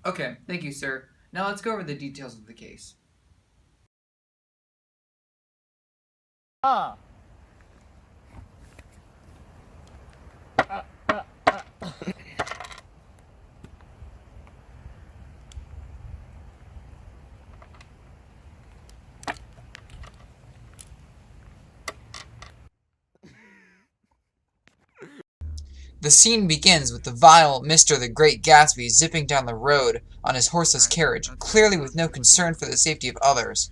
Okay, thank you, sir. Now let's go over the details of the case. The scene begins with the vile Mr. the Great Gatsby zipping down the road on his horseless carriage, clearly with no concern for the safety of others.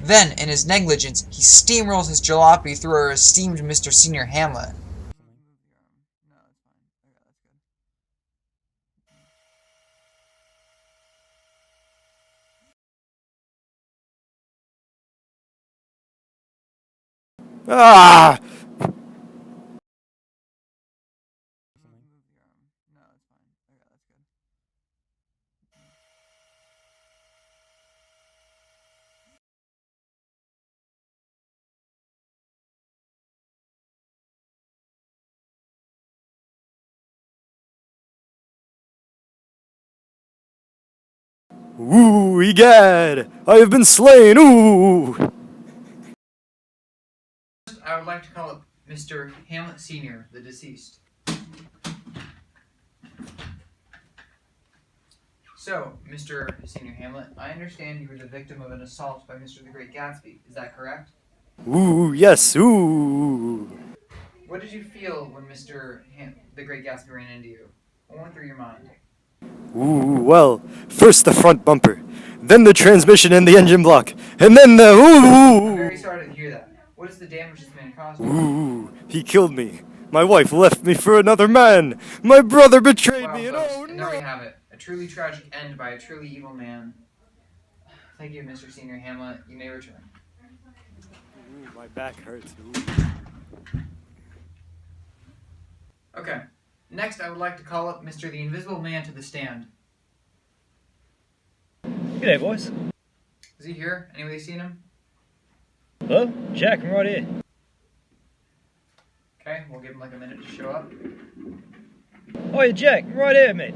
Then, in his negligence, he steamrolls his jalopy through our esteemed Mr. Senior Hamlet. Ah! Ooh, egad! I have been slain! Ooh! I would like to call up Mr. Hamlet Sr., the deceased. So, Mr. Senior Hamlet, I understand you were the victim of an assault by Mr. the Great Gatsby. Is that correct? Ooh, yes, ooh! What did you feel when the Great Gatsby ran into you? What went through your mind? Ooh, well, first the front bumper, then the transmission and the engine block, and then the I'm ooh! very sorry to hear that. What is the damage this man caused you? Ooh, he killed me. My wife left me for another man. My brother betrayed me, and folks, oh and there we no! have it. A truly tragic end by a truly evil man. Thank you, Mr. Senior Hamlet. You may return. Ooh, my back hurts. Ooh. Okay. Next, I would like to call up Mr. the Invisible Man to the stand. G'day, boys. Is he here? Anybody seen him? Hello? Jack, I'm right here. Okay, we'll give him like a minute to show up. Oh, yeah, Jack, I'm right here, mate.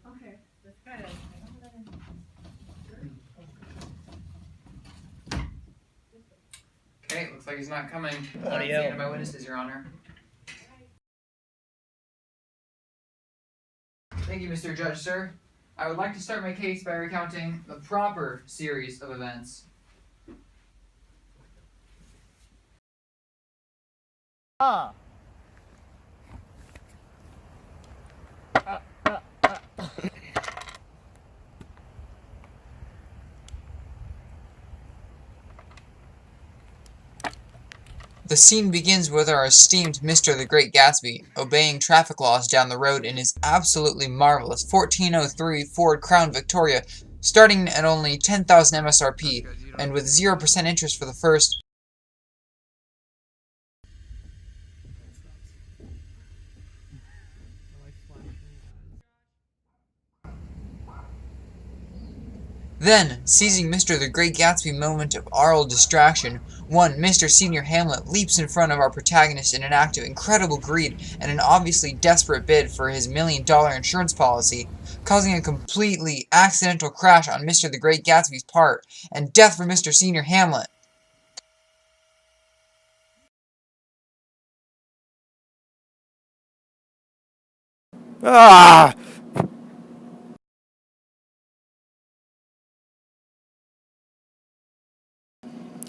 Okay, that's kind of. Okay, looks like he's not coming. Bloody That's the hell. end of my witnesses, Your Honor. Thank you, Mr. Judge, sir. I would like to start my case by recounting the proper series of events. The scene begins with our esteemed Mr. the Great Gatsby obeying traffic laws down the road in his absolutely marvelous 1403 Ford Crown Victoria, starting at only 10,000 MSRP and with 0% interest for the first. Then, seizing Mr. the Great Gatsby moment of aural distraction, one Mr. Senior Hamlet leaps in front of our protagonist in an act of incredible greed and an obviously desperate bid for his $1 million insurance policy, causing a completely accidental crash on Mr. the Great Gatsby's part, and death for Mr. Senior Hamlet. Ah!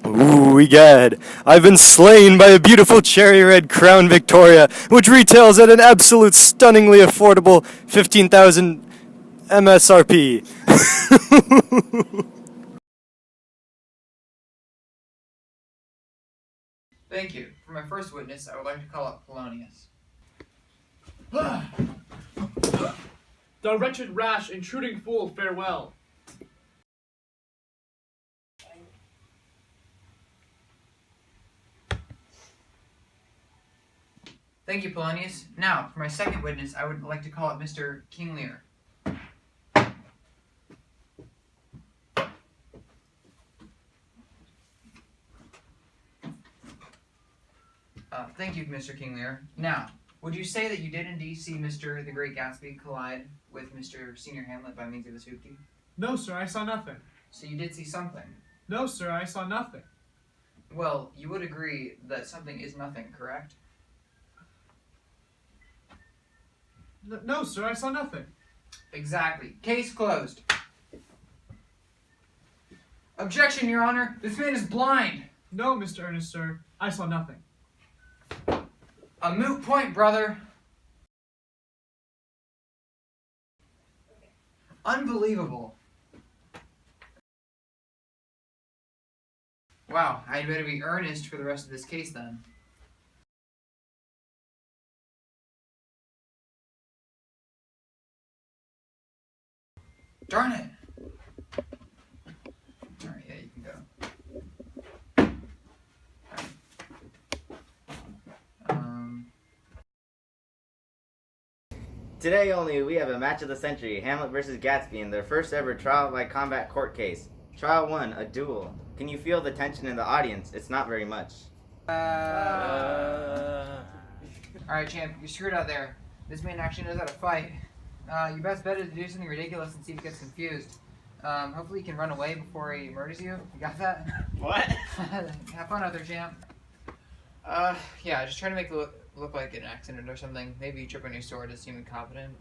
Ooh, egad. I've been slain by a beautiful cherry red Crown Victoria, which retails at an absolute stunningly affordable 15,000 MSRP. Thank you. For my first witness, I would like to call up Polonius. The wretched, rash, intruding fool, farewell. Thank you, Polonius. Now, for my second witness, I would like to call up Mr. King Lear. Thank you, Mr. King Lear. Now, would you say that you did indeed see Mr. the Great Gatsby collide with Mr. Senior Hamlet by means of his hoopty? No, sir, I saw nothing. So you did see something? No, sir, I saw nothing. Well, you would agree that something is nothing, correct? No, sir, I saw nothing. Exactly. Case closed. Objection, Your Honor. This man is blind. No, Mr. Ernest, sir, I saw nothing. A moot point, brother. Unbelievable. Wow, I'd better be earnest for the rest of this case then. Darn it! Alright, yeah, you can go. Today only, we have a match of the century, Hamlet versus Gatsby in their first ever trial by combat court case. Trial 1, a duel. Can you feel the tension in the audience? It's not very much. Alright, champ, you're screwed out there. This man actually knows how to fight. Your best bet is to do something ridiculous and see if he gets confused. Hopefully he can run away before he murders you. You got that? What? Have fun out there, champ. Yeah, just try to make it look like an accident or something. Maybe you trip on your sword to seem incompetent.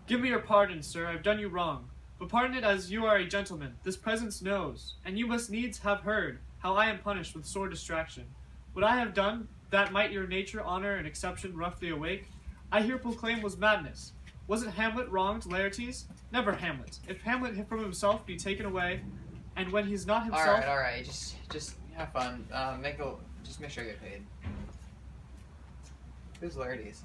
Give me your pardon, sir, I've done you wrong. But pardon it as you are a gentleman. This presence knows, and you must needs have heard, how I am punished with sore distraction. What I have done, that might your nature honor and exception roughly awake, I here proclaim was madness. Wasn't Hamlet wronged, Laertes? Never Hamlet. If Hamlet from himself be taken away, and when he's not himself... Alright, just have fun. Just make sure you get paid. Who's Laertes?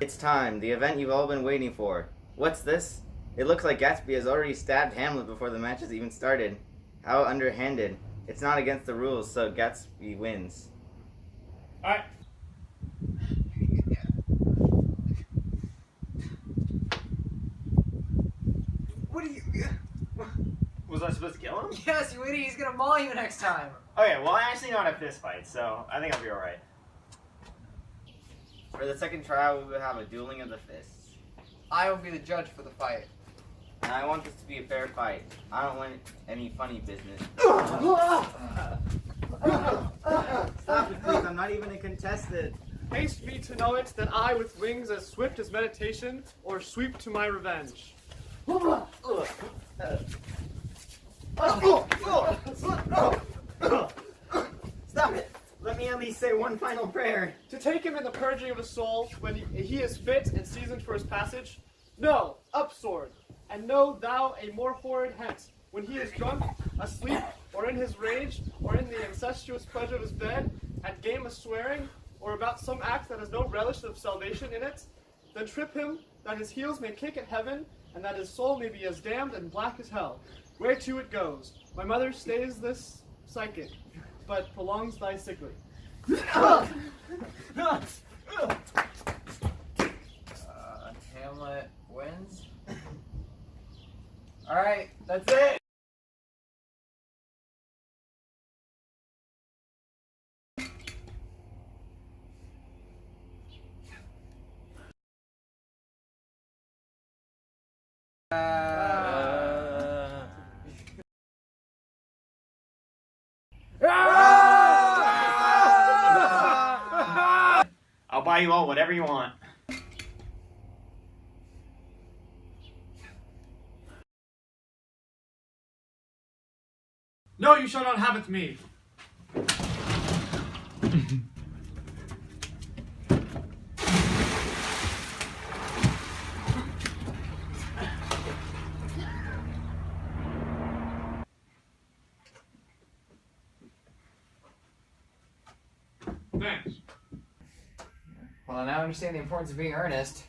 It's time, the event you've all been waiting for. What's this? It looks like Gatsby has already stabbed Hamlet before the match has even started. How underhanded. It's not against the rules, so Gatsby wins. Alright. What are you... Was I supposed to kill him? Yes, you idiot, he's gonna maul you next time. Okay, well I actually know how to fist fight, so I think I'll be alright. For the second trial, we will have a dueling of the fists. I will be the judge for the fight. And I want this to be a fair fight. I don't want any funny business. Stop it, please. I'm not even a contestant. Haste me to know it, that I with wings as swift as meditation, or sweep to my revenge. Stop it! Let me at least say one final prayer. To take him in the purging of the soul, when he is fit and seasoned for his passage? No, up sword, and know thou a more horrid hence, when he is drunk, asleep, or in his rage, or in the incestuous pleasure of his bed, at game of swearing, or about some act that has no relish of salvation in it, then trip him, that his heels may kick at heaven, and that his soul may be as damned and black as hell. Whereto it goes. My mother stays this psychic, but prolongs thy sickly. Hamlet wins. Alright, that's it. buy you all whatever you want. No, you shall not have it me. Thanks. Well, now I understand the importance of being earnest.